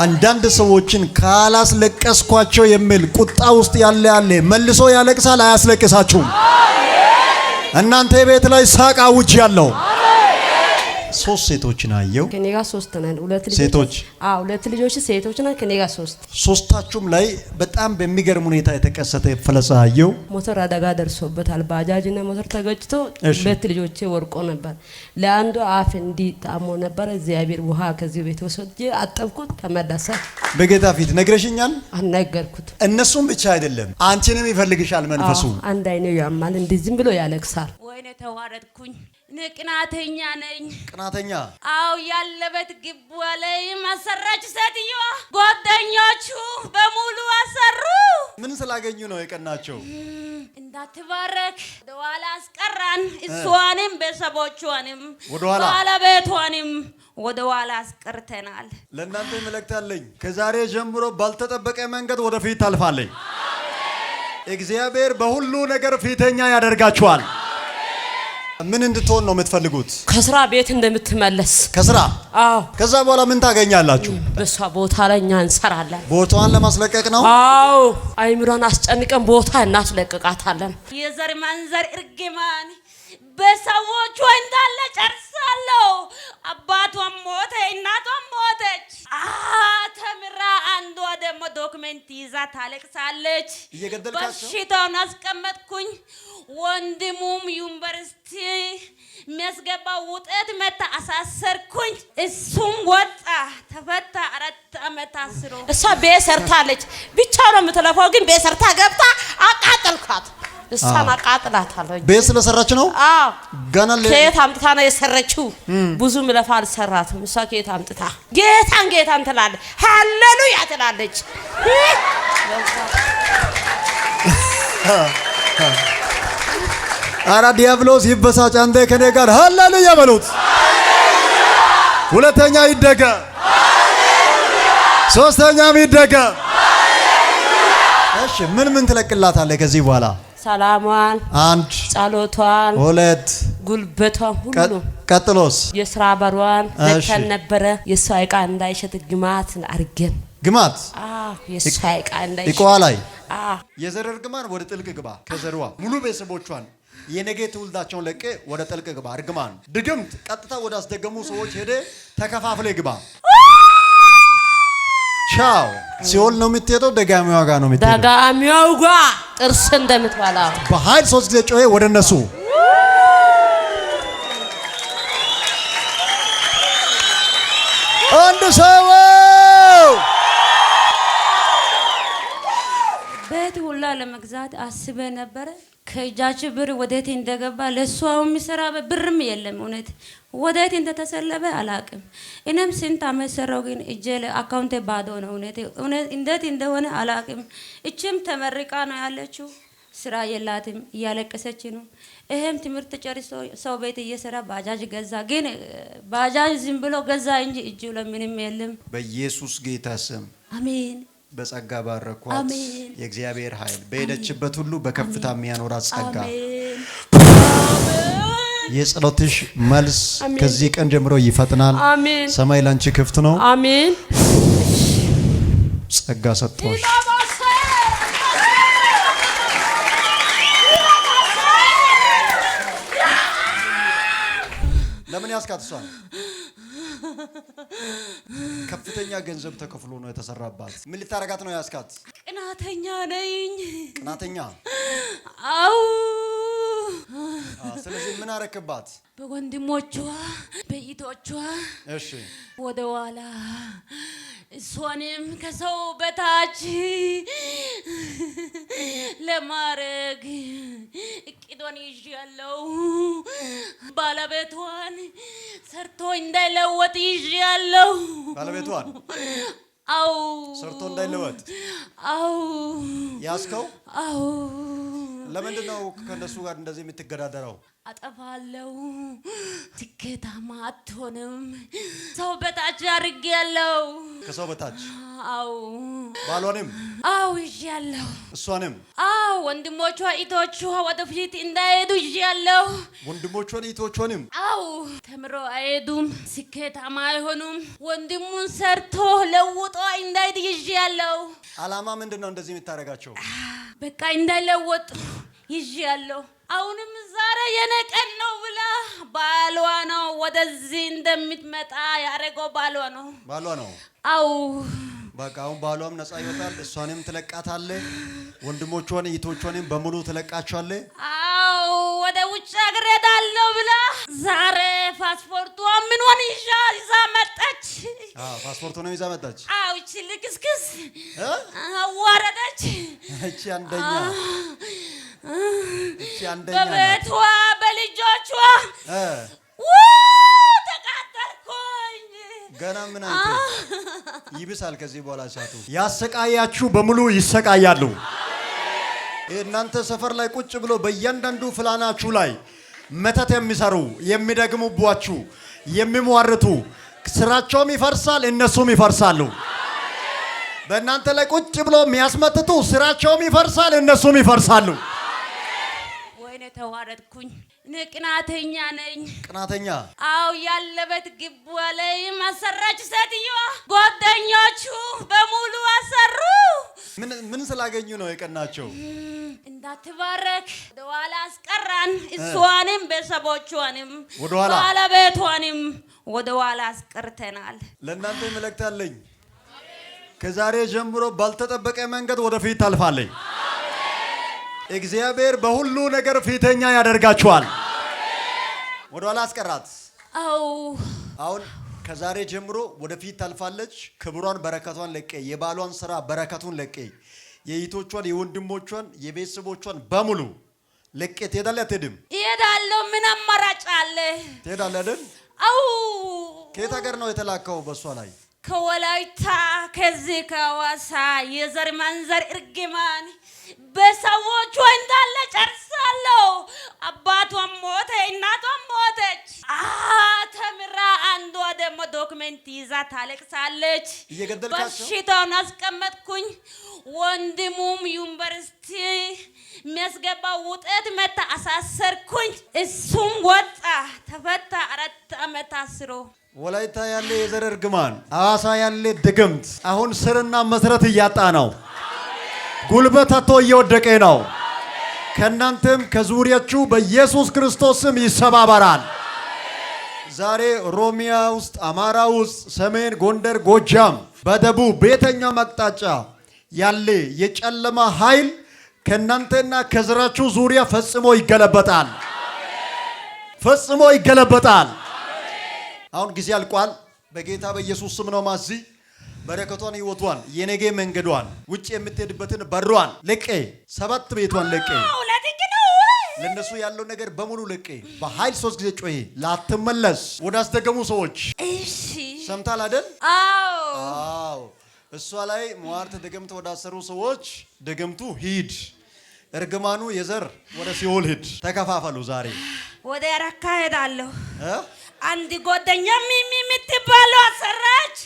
አንዳንድ ሰዎችን ካላስለቀስኳቸው የሚል ቁጣ ውስጥ ያለ መልሶ ያለቅሳል። አያስለቅሳችሁም። እናንተ ቤት ላይ ሳቅ አውጅ ያለው ሶስት ሴቶችን አየው። ከኔ ጋር ሶስት ነን። ሁለት ልጆች ሴቶች ሁለት ልጆች ሴቶች ነን። ከኔ ጋር ሶስታችሁም ላይ በጣም በሚገርም ሁኔታ የተከሰተ ፈለጻ አየው። ሞተር አደጋ ደርሶበታል። ባጃጅና ሞተር ተገጭቶ ሁለት ልጆቼ ወርቆ ነበር። ለአንዱ አፍ እንዲጣሞ ነበር። እግዚአብሔር ውሃ ከዚህ ቤት ወሰጄ አጠብኩት፣ ተመለሰ። በጌታ ፊት ነግረሽኛል? አናገርኩት። እነሱም ብቻ አይደለም አንቺንም ይፈልግሻል መንፈሱ። አንድ አይኔው ያማል፣ እንዲህ ዝም ብሎ ያለቅሳል። ወይኔ ተዋረድኩኝ። ቅናተኛ ነኝ። ቅናተኛ? አው ያለበት ግቡ ላይ ማሰራች ሴትዮ ጓደኞቹ በሙሉ አሰሩ። ምን ስላገኙ ነው የቀናቸው? እንዳትባረክ ወደኋላ አስቀራን። እሷንም ቤተሰቦቿንም ወደኋላ ባለቤቷንም ወደኋላ አስቀርተናል። ለእናንተ መልእክት አለኝ። ከዛሬ ጀምሮ ባልተጠበቀ መንገድ ወደፊት ታልፋለኝ። እግዚአብሔር በሁሉ ነገር ፊተኛ ያደርጋችኋል። ምን እንድትሆን ነው የምትፈልጉት? ከስራ ቤት እንደምትመለስ። ከስራ? አዎ። ከዛ በኋላ ምን ታገኛላችሁ? በሷ ቦታ ላይ እኛ እንሰራለን። ቦታዋን ለማስለቀቅ ነው? አዎ። አይምሮን አስጨንቀን ቦታ እናስለቅቃታለን። የዘር ማንዘር እርግማን በሰዎቹ እንዳለ ጨርሳለሁ። አባቷም ሞተ፣ እናቷም ሞተች። ተምራ አንዷ ደግሞ ዶክመንት ይዛ ታለቅሳለች። በሽታውን አስቀመጥኩኝ። ወንድሙም ዩኒቨርሲቲ የሚያስገባ ውጤት መታ አሳሰርኩኝ። እሱም ወጣ ተፈታ። 4 ዓመት አስሮ እሷ ቤት ሰርታለች። ብቻ ነው የምትለፋው፣ ግን ቤት ሰርታ ገብታ አቃጠልኳት። እሷን አቃጥላታለሁ። ቤት ስለሰራች ነው? አዎ። ገና ከየት አምጥታ ነው የሰረችው? ብዙ ምለፋ አልሰራትም። እሷ ከየት አምጥታ ጌታን ትላለች፣ ሃሌሉያ ትላለች። አራ ዲያብሎስ ይበሳጭ። አንተ ከኔ ጋር ሃሌሉያ በሉት። ሁለተኛ ይደገ፣ ሶስተኛም ይደገ። እሺ ምን ትለቅላታለህ ከዚህ በኋላ? ሰላሟን፣ አንድ ጸሎቷን፣ ሁለት ጉልበቷን ሁሉ። ቀጥሎስ? የስራ በሯን ዘግተን ነበረ። የሷ ዕቃ እንዳይሸጥ ግማት አርገን። ግማት? የሷ ዕቃ እንዳይሸጥ ይቆዋ ላይ የዘር እርግማን ወደ ጥልቅ ግባ። ከዘርዋ ሙሉ ቤተሰቦቿን የነገ ትውልዳቸውን ለቀ ወደ ጥልቅ ግባ። እርግማን ድግምት ቀጥታ ወደ አስደገሙ ሰዎች ሄደ ተከፋፍለ ግባ። ቻው። ሲኦል ነው የምትሄደው? ደጋሚዋ ጋር ነው የምትሄደው? ደጋሚው ጋር ጥርስ እንደምትበላ በኃይል 3 ጊዜ ጮሄ ወደ እነሱ። አንድ ሰው ቤት ሁላ ለመግዛት አስበ ነበረ። ከእጃችሁ ብር ወዴት እንደገባ ለሷው የሚሰራ ብርም የለም። እውነት ወዴት እንደተሰለበ አላቅም። እኔም ስንት ዓመት ሰራው፣ ግን እጄ አካውንቴ ባዶ ነው። እውነት እንዴት እንደሆነ አላቅም። እችም ተመርቃ ነው ያለችው፣ ስራ የላትም፣ እያለቀሰች ነው። ይሄም ትምህርት ጨርሶ ሰው ቤት እየሰራ ባጃጅ ገዛ፣ ግን ባጃጅ ዝም ብሎ ገዛ እንጂ እጁ ለምንም የለም። በኢየሱስ ጌታ ስም አሜን። በጸጋ ባረኳት። የእግዚአብሔር ኃይል በሄደችበት ሁሉ በከፍታ የሚያኖራት ጸጋ። የጸሎትሽ መልስ ከዚህ ቀን ጀምሮ ይፈጥናል። ሰማይ ላንቺ ክፍት ነው። አሜን። ጸጋ ሰጥቶሽ ለምን ያስካትሷል? ከፍተኛ ገንዘብ ተከፍሎ ነው የተሰራባት። ምን ልታረጋት ነው ያስካት? ቅናተኛ ነኝ። ቅናተኛ? አው ስለዚህ ምን አረክባት? በወንድሞቿ በኢቶቿ እሺ ወደ ኋላ እሷንም ከሰው በታች ለማረግ እቅዶን ይዣለሁ። ባለቤቷን ሰርቶ እንዳይለወጥ ይዣለሁ። ባለቤቷን? አው ሰርቶ እንዳይለወጥ? አው ያስከው? አው ለምንድን ነው ከነሱ ጋር እንደዚህ የምትገዳደረው? አጠፋለሁ፣ ትኬታማ አትሆንም። ሰው በታች አድርጌያለሁ። ከሰው በታች? አው ባሏንም? አው ይዣለሁ። እሷንም? አው ወንድሞቿ ኢቶቿ ወደፊት እንዳይሄዱ ይዣለሁ። ወንድሞቿን ኢቶቿንም? አው ተምሮ አይሄዱም፣ ስኬታማ አይሆኑም። ወንድሙን ሰርቶ ለውጦ ያለው አላማ ምንድነው እንደዚህ የምታረጋቸው? በቃ እንዳይለወጡ ይዣለሁ። አሁንም ዛሬ የኔ ቀን ነው ብላ ባሏ ነው ወደዚህ እንደምትመጣ ያደረገው ባሏ ነው። አው በቃ አሁን ባሏም ነፃ ይወጣል። እሷንም ትለቃታለህ። ወንድሞቿን እህቶቿንም በሙሉ ትለቃቸዋለህ። አው ወደ ውጭ ሀገር ሄዳለሁ ብላ ዛሬ ፓስፖርቷ ምንሆን ይዛ መጣች። ፓስፖርቱን ይዛ መጣች። አው እቺ ልክስክስ አዋረደች። እቺ አንደኛ በቤቷ በልጆቿ ተቃጠልኩኝ። ገና ምን አንተ ይብሳል። ከዚህ በኋላ ሳቱ ያሰቃያችሁ በሙሉ ይሰቃያሉ። እናንተ ሰፈር ላይ ቁጭ ብሎ በእያንዳንዱ ፍላናችሁ ላይ መተት የሚሰሩ የሚደግሙባችሁ የሚሟርቱ ስራቸውም ይፈርሳል፣ እነሱም ይፈርሳሉ። በእናንተ ላይ ቁጭ ብሎ የሚያስመትቱ ስራቸውም ይፈርሳል፣ እነሱም ይፈርሳሉ። ወይኔ ተዋረድኩኝ። እኔ ቅናተኛ ነኝ። ቅናተኛ? አው ያለበት ግቡ ላይ ማሰራች ሴትዮ ጓደኞቹ በሙሉ አሰሩ። ምን ስላገኙ ነው የቀናቸው? እንዳትባረክ ወደኋላ አስቀራን። እሷንም ቤተሰቦቿንም ወደኋላ ባለቤቷንም ወደኋላ አስቀርተናል። ለእናንተ መልእክት አለኝ። ከዛሬ ጀምሮ ባልተጠበቀ መንገድ ወደፊት ታልፋለኝ። እግዚአብሔር በሁሉ ነገር ፊተኛ ያደርጋችኋል። ወደኋላ አስቀራት። አሁን ከዛሬ ጀምሮ ወደፊት ታልፋለች። ክብሯን በረከቷን ለቀ፣ የባሏን ስራ በረከቱን ለቀ፣ የእህቶቿን የወንድሞቿን የቤተሰቦቿን በሙሉ ለቀ። ትሄዳለህ አትሄድም? እሄዳለሁ። ምን አማራጭ አለ? ትሄዳለህ አይደል? አው ከየት ሀገር ነው የተላከው በሷ ላይ? ከወላይታ ከዚህ ከሐዋሳ የዘር ማንዘር እርግማን በሰዎቹ እንዳለ ጨርሳለሁ። አባቷም ሞተ፣ እናቷም ሞተች። ተምራ አንዷ ደግሞ ዶክመንት ይዛ ታለቅሳለች። በሽታውን አስቀመጥኩኝ። ወንድሙም ዩኒቨርሲቲ የሚያስገባ ውጤት መታ አሳሰርኩኝ። እሱም ወጣ ተፈታ። 4 ዓመት ታስሮ ወላይታ ያለ የዘር እርግማን፣ ሐዋሳ ያለ ድግምት አሁን ስርና መሰረት እያጣ ነው። ጉልበት አጥቶ እየወደቀ ነው። ከእናንተም ከዙሪያችሁ በኢየሱስ ክርስቶስ ስም ይሰባበራል። ዛሬ ኦሮሚያ ውስጥ፣ አማራ ውስጥ፣ ሰሜን ጎንደር፣ ጎጃም፣ በደቡብ በየትኛውም አቅጣጫ ያለ የጨለማ ኃይል ከእናንተና ከዘራችሁ ዙሪያ ፈጽሞ ይገለበጣል። ፈጽሞ ይገለበጣል። አሁን ጊዜ አልቋል። በጌታ በኢየሱስ ስም ነው ማዚ በረከቷን ህይወቷን የነገ መንገዷን ውጭ የምትሄድበትን በሯን ለቀ፣ 7 ቤቷን ለቀ፣ ለነሱ ያለው ነገር በሙሉ ለቀ። በኃይል 3 ጊዜ ጮሄ ላትመለስ ወደ አስደገሙ ሰዎች። እሺ ሰምታል አይደል? አዎ። እሷ ላይ ሟርት ደገምቱ ወደ አሰሩ ሰዎች ደገምቱ ሂድ፣ እርግማኑ የዘር ወደ ሲኦል ሂድ። ተከፋፈሉ። ዛሬ ወደ ረካ ሄዳለሁ። አንድ ጓደኛ ሚሚ የምትባለው አሰራች።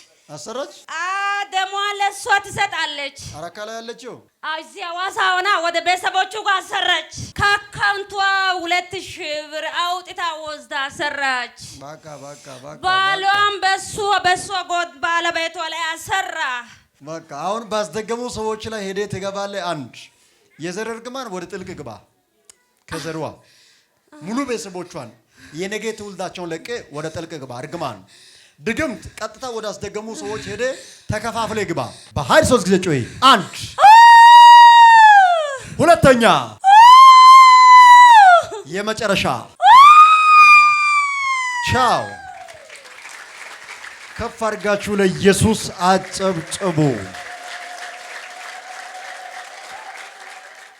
ደሞ ለሷ ትሰጣለች። አራካ ላይ ያለችው እዚህ ሐዋሳ ሆና ወደ ቤተሰቦቹ ጋር አሰራች። ከአካውንቷ 2000 ብር አውጥታ ወስዳ አሰራች። ባሏም በሷ ጎድ ባለቤቷ ላይ አሰራ። በቃ አሁን ባስደገሙ ሰዎች ላይ ሄደ ትገባለህ። አንድ የዘር እርግማን ወደ ጥልቅ ግባ። ከዘሯ ሙሉ ቤተሰቦቿን የነገ ትውልዳቸውን ለቀ ወደ ጥልቅ ግባ። እርግማን ድግምት ቀጥታ ወደ አስደገሙ ሰዎች ሄደ ተከፋፍለ ግባ። በኃይል 3 ጊዜ ጮይ። 1 ሁለተኛ የመጨረሻ ቻው። ከፍ አድርጋችሁ ለኢየሱስ አጨብጭቡ።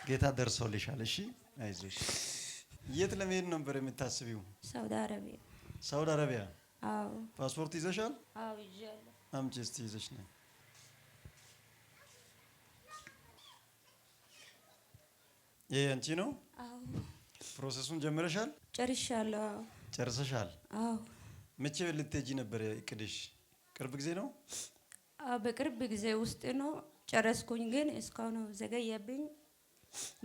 ጌታ ደርሶልሻል። እሺ አይዞሽ። የት ለመሄድ ነበር የምታስቢው? ሳውዲ አረቢያ። አዎ። ፓስፖርት ይዘሻል? አዎ ይዣለሁ። አምጪ እስቲ ይዘሽ ነይ። ይሄ አንቺ ነው? አዎ። ፕሮሰሱን ጀምረሻል? ጨርሻለሁ። አዎ። ጨርሰሻል? አዎ። መቼ ልትሄጂ ነበር እቅድሽ? ቅርብ ጊዜ ነው? አዎ በቅርብ ጊዜ ውስጥ ነው ጨረስኩኝ፣ ግን እስካሁን ዘገየብኝ።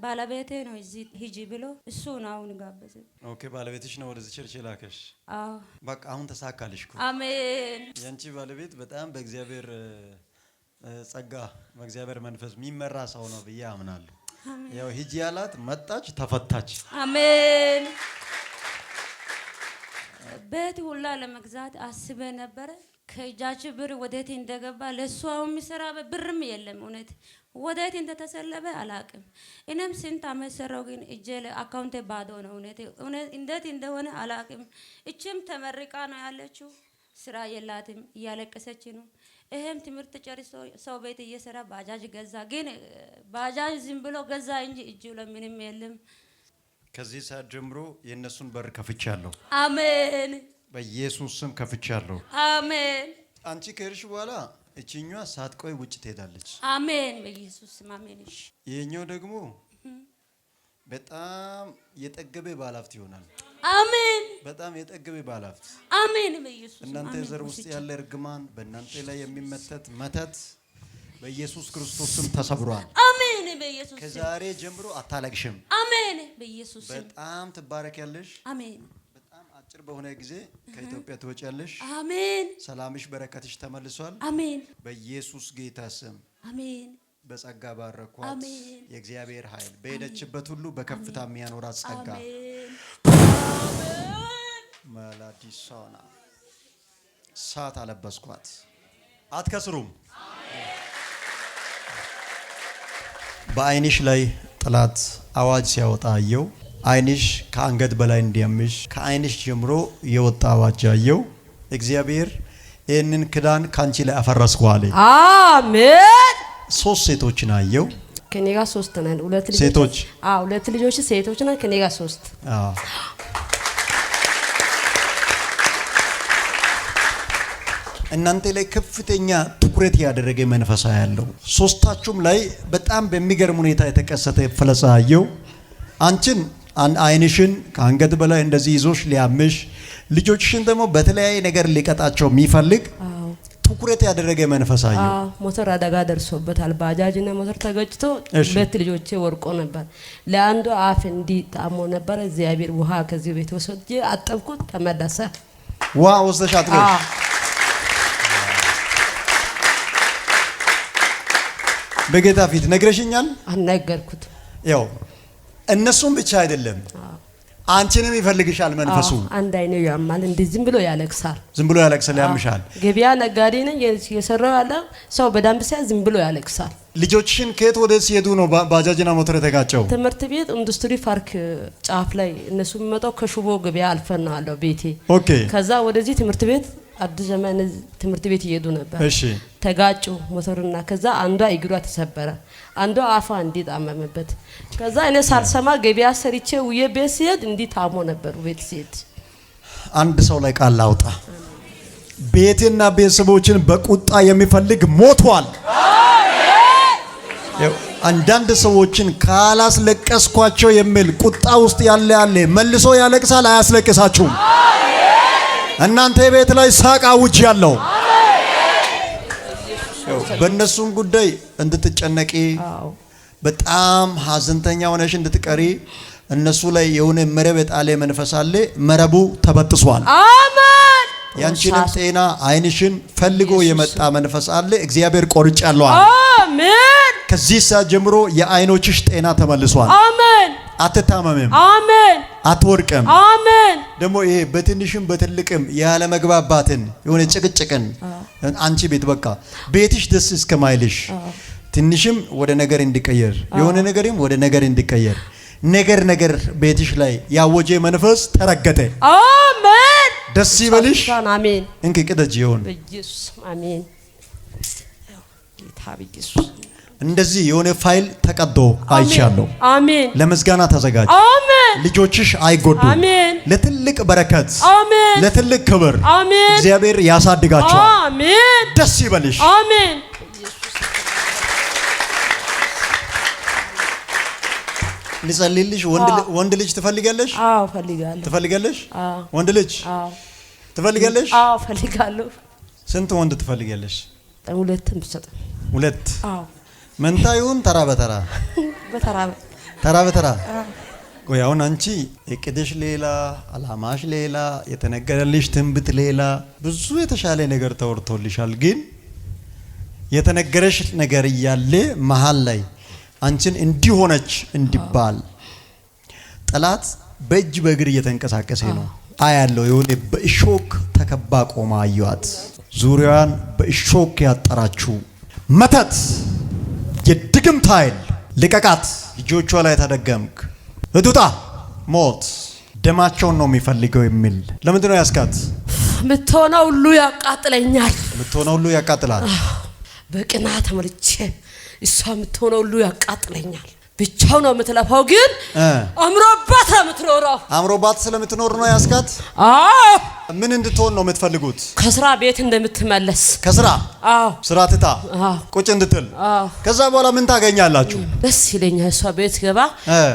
ባለቤቴ ነው እዚህ ሂጂ ብሎ እሱ ነው አሁን ጋበዘኝ። ኦኬ ባለቤትሽ ነው ወደዚህ ቸርች ላከሽ? አዎ። በቃ አሁን ተሳካልሽ እኮ። አሜን። ያንቺ ባለቤት በጣም በእግዚአብሔር ጸጋ በእግዚአብሔር መንፈስ የሚመራ ሰው ነው ብዬ አምናለሁ። ያው ሂጂ ያላት መጣች፣ ተፈታች። አሜን። ቤት ሁላ ለመግዛት አስበ ነበረ። ከእጃችሁ ብር ወዴት እንደገባ ለሷው የሚሰራ ብርም የለም። እውነት ወዴት እንደተሰለበ አላቅም። እኔም ስንት አመት ሰራው፣ ግን እጄ አካውንቴ ባዶ ነው። እውነት እንዴት እንደሆነ አላቅም። እችም ተመርቃ ነው ያለችው፣ ስራ የላትም፣ እያለቀሰች ነው። ይሄም ትምህርት ጨርሶ ሰው ቤት እየሰራ ባጃጅ ገዛ። ግን ባጃጅ ዝም ብሎ ገዛ እንጂ እጁ ለምንም የለም። ከዚህ ሰዓት ጀምሮ የእነሱን በር ከፍቻለሁ። አሜን። በኢየሱስ ስም ከፍቻለሁ። አሜን። አንቺ ከሄድሽ በኋላ እቺኛዋ ሳትቆይ ውጭ ትሄዳለች። አሜን። በኢየሱስ ስም አሜን። እሺ። ይሄኛው ደግሞ በጣም የጠገበ ባለሀብት ይሆናል። አሜን። በጣም የጠገበ ባለሀብት። አሜን። በኢየሱስ ስም እናንተ ዘር ውስጥ ያለ እርግማን፣ በእናንተ ላይ የሚመተት መተት በኢየሱስ ክርስቶስ ስም ተሰብሯል። አሜን። በኢየሱስ ስም ከዛሬ ጀምሮ አታለቅሽም። አሜን። በኢየሱስ ስም በጣም ትባረኪያለሽ። አሜን። በጣም አጭር በሆነ ጊዜ ከኢትዮጵያ ትወጪያለሽ። አሜን። ሰላምሽ፣ በረከትሽ ተመልሷል። አሜን። በኢየሱስ ጌታ ስም አሜን። በጸጋ ባረኳት። አሜን። የእግዚአብሔር ኃይል በሄደችበት ሁሉ በከፍታ የሚያኖራት ጸጋ መላዲሳና ሳት አለበስኳት። አትከስሩም። በአይንሽ ላይ ጠላት አዋጅ ሲያወጣ አየው። አይንሽ ከአንገት በላይ እንዲያምሽ ከአይንሽ ጀምሮ የወጣ አዋጅ አየው። እግዚአብሔር ይህንን ክዳን ካንቺ ላይ አፈረስኩ አለ። አሜን። 3 ሴቶችን አየው። ከኔ ጋር 3 ነን። 2 ልጆች ሴቶች። 2 ልጆች ሴቶች ነን። ከኔ ጋር 3። እናንተ ላይ ከፍተኛ ትኩረት ያደረገ መንፈሳ ያለው ሶስታችሁም ላይ በጣም በሚገርም ሁኔታ የተከሰተ ፍለጻ አየው። አንቺን አይንሽን ከአንገት በላይ እንደዚህ ይዞሽ ሊያምሽ፣ ልጆችሽን ደግሞ በተለያየ ነገር ሊቀጣቸው የሚፈልግ ትኩረት ያደረገ መንፈሳ አየው። ሞተር አደጋ ደርሶበታል። ባጃጅና ሞተር ተገጭቶ 2 ልጆቼ ወርቆ ነበር። ለአንዱ አፍ እንዲጣሞ ነበር። እግዚአብሔር ውሃ ከዚህ ቤት ወስጄ አጠብኩት፣ ተመለሰ። ውሃ ወስደሽ አጥበሽ? በጌታ ፊት ነግረሽኛል? አናገርኩት። ያው እነሱም ብቻ አይደለም አንቺንም ይፈልግሻል መንፈሱ። አንድ አይኔ ያማል፣ እንዴ ዝም ብሎ ያለቅሳል። ዝም ብሎ ያለቅሳል፣ ያምሻል። ገበያ ነጋዴ ነኝ፣ የሰራው ያለ ሰው በደንብ ሲያ ዝም ብሎ ያለቅሳል። ልጆችሽን ከየት ወደ ሲሄዱ ነው ባጃጅና ሞተር የተጋጨው? ትምህርት ቤት ኢንዱስትሪ ፓርክ ጫፍ ላይ እነሱ የሚመጣው ከሽቦ ገበያ አልፈን ነው አለው ቤቴ። ኦኬ። ከዛ ወደዚህ ትምህርት ቤት አዲስ ዘመን ትምህርት ቤት እየሄዱ ነበር። እሺ። ተጋጩ ሞተርና። ከዛ አንዷ እግሯ ተሰበረ፣ አንዷ አፏ እንዲጣመመበት። ከዛ እኔ ሳልሰማ ገበያ ሰርቼ ውዬ ቤት ሲሄድ እንዲታሞ ነበር። ቤት ሲሄድ አንድ ሰው ላይ ቃል ላውጣ። ቤትና ቤተሰቦችን በቁጣ የሚፈልግ ሞቷል። አንዳንድ ሰዎችን ካላስለቀስኳቸው የሚል ቁጣ ውስጥ ያለ መልሶ ያለቅሳል። አያስለቅሳችሁም። እናንተ ቤት ላይ ሳቅ አውጅ ያለው በእነሱም ጉዳይ እንድትጨነቂ በጣም ሀዘንተኛ ሆነሽ እንድትቀሪ እነሱ ላይ የሆነ መረብ የጣለ መንፈስ አለ። መረቡ ተበጥሷል። አሜን። ያንቺንም ጤና አይንሽን ፈልጎ የመጣ መንፈስ አለ። እግዚአብሔር ቆርጫለሁ። አሜን። ከዚህ ሰዓት ጀምሮ የአይኖችሽ ጤና ተመልሷል። አሜን። አትታመምም። አሜን። አትወርቅም። አሜን። ደግሞ ይሄ በትንሽም በትልቅም ያለ መግባባትን የሆነ ጭቅጭቅን አንቺ ቤት በቃ ቤትሽ ደስ እስከማይልሽ ትንሽም ወደ ነገር እንዲቀየር የሆነ ነገርም ወደ ነገር እንዲቀየር ነገር ቤትሽ ላይ ያወጀ መንፈስ ተረገጠ። አሜን። ደስ ይበልሽ። አሜን። እንኪ ቅደጅ ይሁን በኢየሱስ አሜን። ጌታ በኢየሱስ እንደዚህ የሆነ ፋይል ተቀዶ አይቻለሁ። አሜን። ለምስጋና ተዘጋጅ። አሜን። ልጆችሽ አይጎዱም። አሜን። ለትልቅ በረከት፣ አሜን። ለትልቅ ክብር አሜን። እግዚአብሔር ያሳድጋቸዋል። አሜን። ደስ ይበልሽ። አሜን። ልጸልይልሽ። ወንድ ልጅ ትፈልጋለሽ? አዎ ፈልጋለሁ። ትፈልጋለሽ? አዎ። ወንድ ልጅ? አዎ። ትፈልጋለሽ? አዎ ፈልጋለሁ። ስንት ወንድ ትፈልጋለሽ? 2 ብሰጥ። 2? አዎ። መንታ ይሁን ተራ በተራ? ተራ በተራ። ቆይ አሁን አንቺ እቅድሽ ሌላ፣ አላማሽ ሌላ፣ የተነገረልሽ ትንቢት ሌላ፣ ብዙ የተሻለ ነገር ተወርቶልሻል። ግን የተነገረሽ ነገር እያለ መሃል ላይ አንቺን እንዲሆነች እንዲባል ጠላት በእጅ በእግር እየተንቀሳቀሰ ነው አያለው። የሆነ በእሾክ ተከባ ቆማ አየዋት። ዙሪያዋን በእሾክ ያጠራችሁ መተት የድግምት ኃይል ልቀቃት። እጆቿ ላይ ተደገምክ። እቱጣ ሞት ደማቸውን ነው የሚፈልገው የሚል ለምንድን ነው ያስካት? ምትሆነው ሁሉ ያቃጥለኛል። ምትሆነው ሁሉ ያቃጥላል። በቅናት ተመልቼ እሷ ምትሆነው ሁሉ ያቃጥለኛል። ብቻው ነው የምትለፋው፣ ግን አምሮባት የምትኖረው። አምሮባት ስለምትኖር ነው ያስካት። አዎ ምን እንድትሆን ነው የምትፈልጉት? ከስራ ቤት እንደምትመለስ። ከስራ? አዎ ስራ ትታ ቁጭ እንድትል። ከዛ በኋላ ምን ታገኛላችሁ? ደስ ይለኛል። እሷ ቤት ገባ፣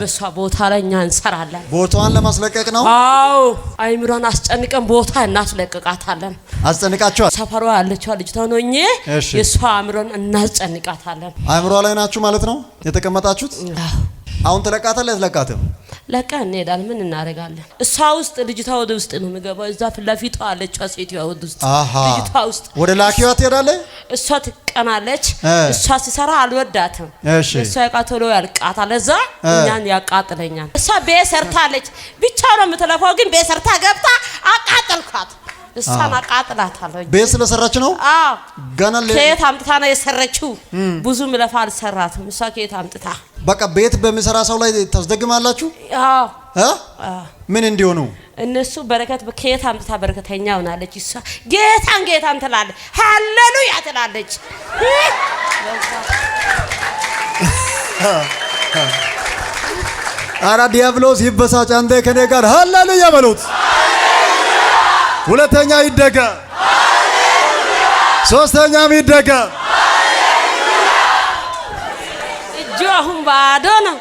በሷ ቦታ ላይ እኛ እንሰራለን። ቦታዋን ለማስለቀቅ ነው? አዎ አይምሮን አስጨንቀን ቦታ እናስለቅቃታለን። አስጨንቃችኋል? ሰፈሯ ያለችው ልጅቷ ነው እኛ የሷ አእምሮን እናስጨንቃታለን። አእምሮ ላይ ናችሁ ማለት ነው የተቀመጣችሁት? አሁን ተለቃታለህ? አትለቃትም? ለቃ እንሄዳለን። ምን እናደርጋለን? እሷ ውስጥ ልጅቷ ወደ ውስጥ ነው የሚገባው። እዛ ፊት ለፊቷ አለችው ሴትዮዋ ወደ ውስጥ። ልጅቷ ውስጥ ወደ ላኪዋ ትሄዳለህ። እሷ ትቀናለች። እሷ ሲሰራ አልወዳትም። እሷ ያቃተሎ ያልቃታል። እዛ እኛን ያቃጥለኛል። እሷ ቤት ሰርታለች። ብቻ ነው የምትለፋው፣ ግን ቤት ሰርታ ገብታ አቃጠልኳት። እሷን አቃጥላታለሁ። ቤት ስለሰራች ነው? አዎ ገና ከየት አምጥታ ነው የሰረችው? ብዙ ምለፋ አልሰራትም። እሷ ከየት አምጥታ? በቃ ቤት በሚሰራ ሰው ላይ ታስደግማላችሁ? አዎ ምን እንዲሆኑ? እነሱ በረከት ከየት አምጥታ በረከተኛ ሆናለች። እሷ ጌታን ትላለች፣ ሃሌሉያ ትላለች። አራ ዲያብሎስ ይበሳጭ። አንተ ከኔ ጋር ሃሌሉያ በሉት። ሁለተኛ ይደገም፣ ሶስተኛም ይደገም። እጁ አሁን ባዶ ነው።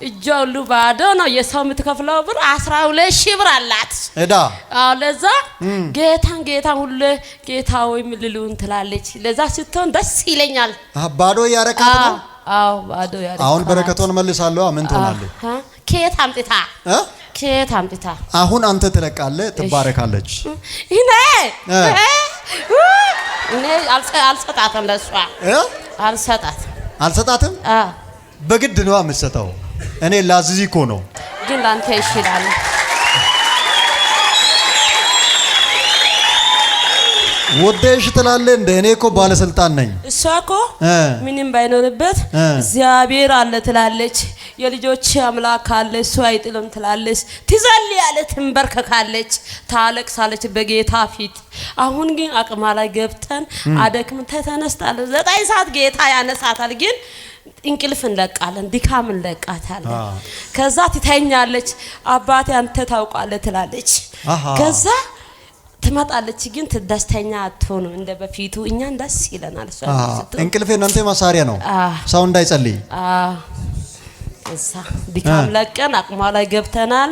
እጇ ሁሉ ባዶ ነው። የሰው የምትከፍለው ብር 12,000 ብር አላት እዳ። አዎ ለዛ ጌታን ሁሉ ጌታ ወይ ምልሉን ትላለች። ለዛ ስትሆን ደስ ይለኛል። ባዶ ያረካት ነው። አዎ ባዶ ያረካት። አሁን በረከቷን መልሳለሁ። ምን ትሆናለች? ከየት አምጥታ አሁን አንተ ትለቃለህ፣ ትባረካለች። እኔ አልሰጣትም። ለሷ አልሰጣትም። በግድ ነው የምትሰጠው። እኔ ላዝዚ እኮ ነው፣ ግን ላንተ ይሽላል። ወደሽ ትላለህ እንደ እኔ እኮ ባለስልጣን ነኝ። እሷ እኮ ምንም ባይኖርበት እግዚአብሔር አለ ትላለች። የልጆች አምላክ አለ እሱ አይጥልም ትላለች። ትጸልያለች፣ ትንበርከካለች፣ ታለቅሳለች በጌታ ፊት። አሁን ግን አቅማ ላይ ገብተን አደክም ተነስታለች። 9 ሰዓት ጌታ ያነሳታል፣ ግን እንቅልፍ እንለቃለን፣ ድካም እንለቃታለን። ከዛ ትተኛለች። አባቴ አንተ ታውቃለህ ትላለች። ከዛ ትመጣለች፣ ግን ደስተኛ አትሆንም እንደ በፊቱ። እኛን ደስ ይለናል። እንቅልፍ እናንተ ማሳሪያ ነው፣ ሰው እንዳይጸልይ። እዛ ድካም ለቀን አቅሟ ላይ ገብተናል።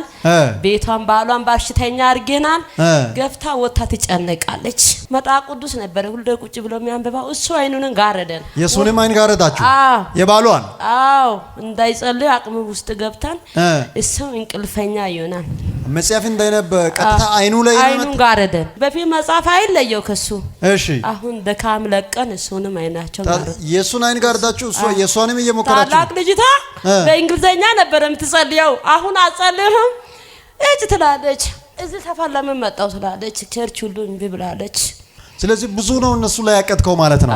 ቤቷን ባሏን በሽተኛ አድርገናል። ገፍታ ወጣ ትጨነቃለች። መጽሐፍ ቅዱስ ነበር ሁሉ ቁጭ ብሎ የሚያንበባው። እሱ አይኑን ጋረደን። የሱንም አይን ጋረዳችሁ? የባሏን? አዎ እንዳይጸልይ አቅሙ ውስጥ ገብተን እሱ እንቅልፈኛ ይሆናል። መጽሐፍ እንዳይነብ ቀጥታ አይኑ ላይ አይኑን ጋረደን። በፊት መጽሐፍ አይለየው ከሱ። እሺ አሁን ድካም ለቀን እሱንም አይናቸው ጋረደ። የሱን አይን ጋረዳችሁ? እሱ የሷንም እየሞከራችሁ? ታላቅ ልጅታ በእንግሊዘኛ ነበር የምትጸልየው። አሁን አጸልይም እጅ ትላለች። እዚህ ሰፈር ለምን መጣው ትላለች። ቸርች ሁሉ እምቢ ብላለች። ስለዚህ ብዙ ነው እነሱ ላይ ያቀጥከው ማለት ነው።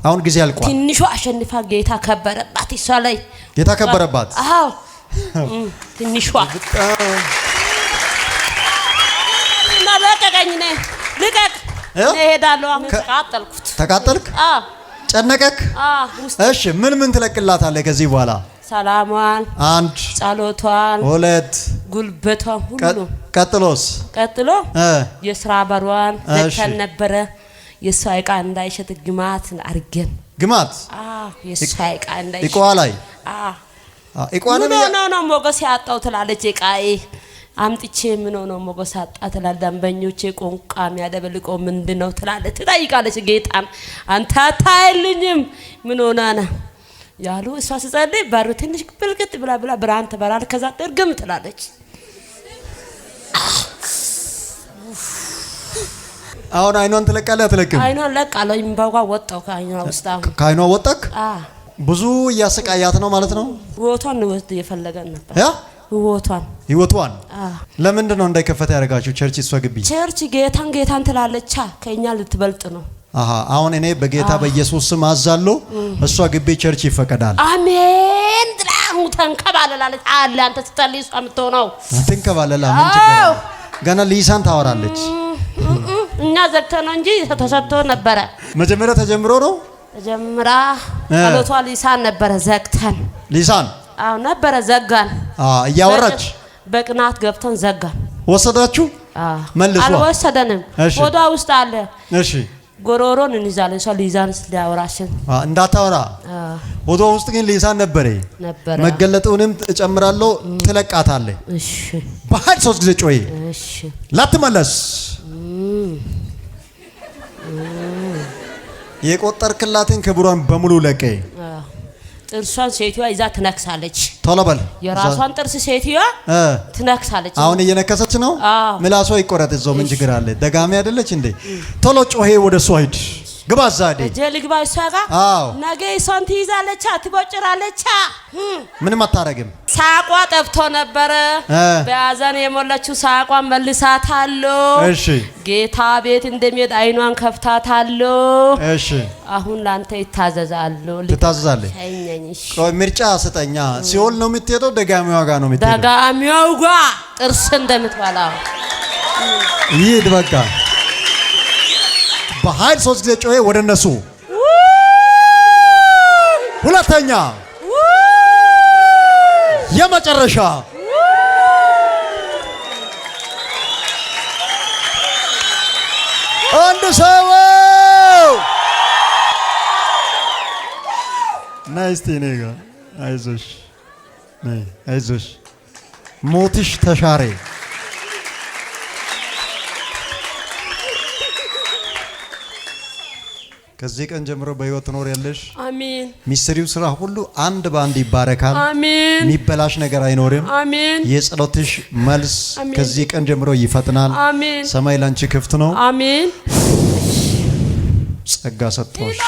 አሁን ጊዜ አልቋል። ትንሹ አሸንፋ ጌታ ከበረባት። እሷ ላይ ጌታ ከበረባት። አዎ ትንሹ እና ለቀቀኝ ነኝ ልቀቅ እኔ ሄዳለሁ። አሁን ተቃጠልኩት። ተቃጠልክ? ጨነቀክ? እሺ ምን ትለቅላታለህ ከዚህ በኋላ? ሰላሟን፣ አንድ ጸሎቷን፣ ሁለት ጉልበቷን ሁሉ። ቀጥሎ የስራ በሯን ዘግተን ነበረ። የሷ ዕቃ እንዳይሸጥ ግማት አድርገን። ግማት? የሷ ዕቃ እንዳይሸጥ ዕቃዋ ላይ? ዕቃዋን ነው ሞገስ ያጣው ትላለች። ዕቃዬ አምጥቼ ምን ነው ሞገስ አጣ ትላለች። ደንበኞቼ ቆንቃ የሚያደበልቀው ምንድነው ትላለች። ትጠይቃለች ጌታን። አንተ አታይልኝም ምን ሆና ነው ያሉ። እሷ ስትጸልይ በሩ ትንሽ ብልቅጥ ብላ ብርሃን ትበራለች። ከዛ ጥርግም ትላለች። አሁን አይኗን ትለቃለህ አትለቅም? አይኗን ለቃለሁ። እምባዋ ወጣው ከአይኗ ውስጥ። አሁን ከአይኗ ወጣክ? ብዙ እያሰቃያት ነው ማለት ነው። ህይወቷን ወስድ እየፈለገን ነበር። ህይወቷን ለምንድን ነው እንዳይከፈት ያደርጋችሁ? ቸርች እሷ ግቢ ቸርች ጌታን ትላለች። ከኛ ልትበልጥ ነው። አሁን እኔ በጌታ በኢየሱስ ስም አዛለሁ፣ እሷ ግቢ ቸርች ይፈቀዳል። አሜን። ጥላው ተንከባለላለች አለ። አንተ ስትጸልይ እሷ የምትሆነው ትንከባለላ። ምን ችግር? ገና ሊሳን ታወራለች። እኛ ዘግተነው እንጂ ተሰጥቶ ነበረ። መጀመሪያ ተጀምሮ ነው ተጀምራ ጸሎቷ ሊሳን ነበረ። ዘግተን ሊሳን ነበረ ዘጋን። እያወራች በቅናት ገብተን ዘጋን። ወሰዳችሁ? መልሷ አልወሰደንም። ወዷ ውስጥ አለ። እሺ ጎሮሮን እንይዛለን። ሰው ሊዛን ስላወራሽን እንዳታወራ። ወዷ ውስጥ ግን ሊሳን ነበረ። መገለጡንም እጨምራለሁ። ትለቃታለህ። እሺ በኃይል 3 ጊዜ ጮይ። እሺ ላትመለስ የቆጠርክላትን ክብሯን በሙሉ ለቀ። ጥርሷን ሴትዋ ይዛ ትነክሳለች። ቶሎ በል። የራሷን ጥርስ ሴትዋ ትነክሳለች። አሁን እየነከሰች ነው። ምላሷ ይቆረጥ። እዛው ምን ችግር አለ? ደጋሚ አይደለች እንዴ? ቶሎ ጮሄ ወደ እሷ ሂድ። ግባ ዛዴ ልግባ እሷ ጋር ነገ እሷን ትይዛለች፣ ትቦጭራለች። ምንም አታረግም። ሳቋ ጠፍቶ ነበረ። በያዘን የሞላችው ሳቋን መልሳታለሁ። እሺ ጌታ ቤት እንደሚሄድ አይኗን ከፍታታለሁ። እሺ አሁን ላንተ ይታዘዛለሁ። ትታዘዛለህ? ቆይ ምርጫ ስጠኛ። ሲኦል ነው የምትሄደው? ደጋሚዋ ጋር ነው የምትሄደው? ደጋሚዋው ጋር ጥርስ እንደምትበላው ይሄድ በቃ። በኃይል 3 ጊዜ ጮሄ ወደ እነሱ። ሁለተኛ የመጨረሻ አንድ ሰው ናይስቲ ነጋ። አይዞሽ ነይ፣ አይዞሽ። ሞትሽ ተሻረ። ከዚህ ቀን ጀምሮ በህይወት ትኖር ያለሽ። አሜን። ሚስጥሪው ስራ ሁሉ አንድ በአንድ ይባረካል። አሜን። የሚበላሽ ነገር አይኖርም። አሜን። የጸሎትሽ መልስ ከዚህ ቀን ጀምሮ ይፈጥናል። አሜን። ሰማይ ላንቺ ክፍት ነው። አሜን። ጸጋ ሰጥቶሽ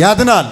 ያድናል።